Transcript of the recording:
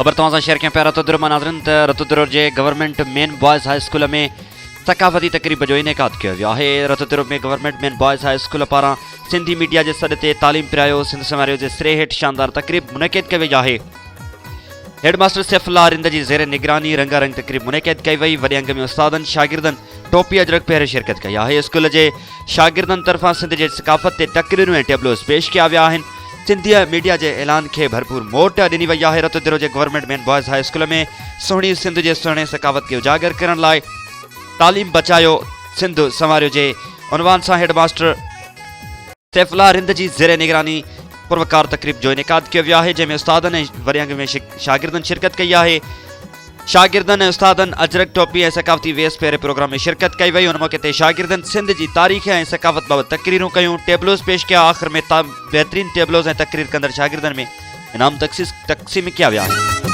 ख़बर तव्हां शेयर कयां पिया रतुद्र मां नाज़रीन त रतुद्र जे government main boys high school में सकाफ़ती तकरीब जो इनेकाद किया वियो आहे। रतुद्र में government main boys high school पारां सिंधी मीडिया के सॾ ते तालीम पिरायो सिंध समारियो के सिरे हेठि शानदार तकरीब मुनक़िद कई वई आहे। हेडमास्टर सैफुल्लाह रिंद जी ज़ेर निगरानी रंगारंग तकरीब मुनक़िद कई वई। वॾे अंग में उस्तादनि शागिर्दनि टोपी अजरक पहिरें शिरकत कई आहे। स्कूल के शागिर्दनि तरफ़ां सिंध जे सकाफ़त ते तकरीरूं ऐं टेबलोस पेश किया विया आहिनि। सिंधी मीडिया के ऐलान के भरपूर मोट ॾिनी वई आहे। रतुद्र के government main boys high school में सुहिणी सिंध के सुहिणे सकाफ़त के उजागर करण लाइ तालीम बचायो सिंध संवारियो जे उनवान से हेडमास्टर सैफुल्लाह रिंद जी ज़ेर निगरानी पुरवकार तकरीब जो इनेकाद किया वियो आहे, जंहिंमें उस्तादनि वॾे अंग में शागिर्दनि शिरकत कई आहे। शागिर्दनि ऐं उस्तादनि अजरक टोपी ऐं सकाफ़ती वेस पहिरें प्रोग्राम में शिरकत कई वई। उन मौके ते शागिर्दनि सिंध की तारीख़ ऐं सकाफ़त बाबत तकरीरूं कयूं, टेबलोस पेश किया। आख़िर में बेहतरीन टेबलोस ऐं तकरीर कंदड़ शागिर्दनि में इनाम तक़सीम किया विया आहिनि।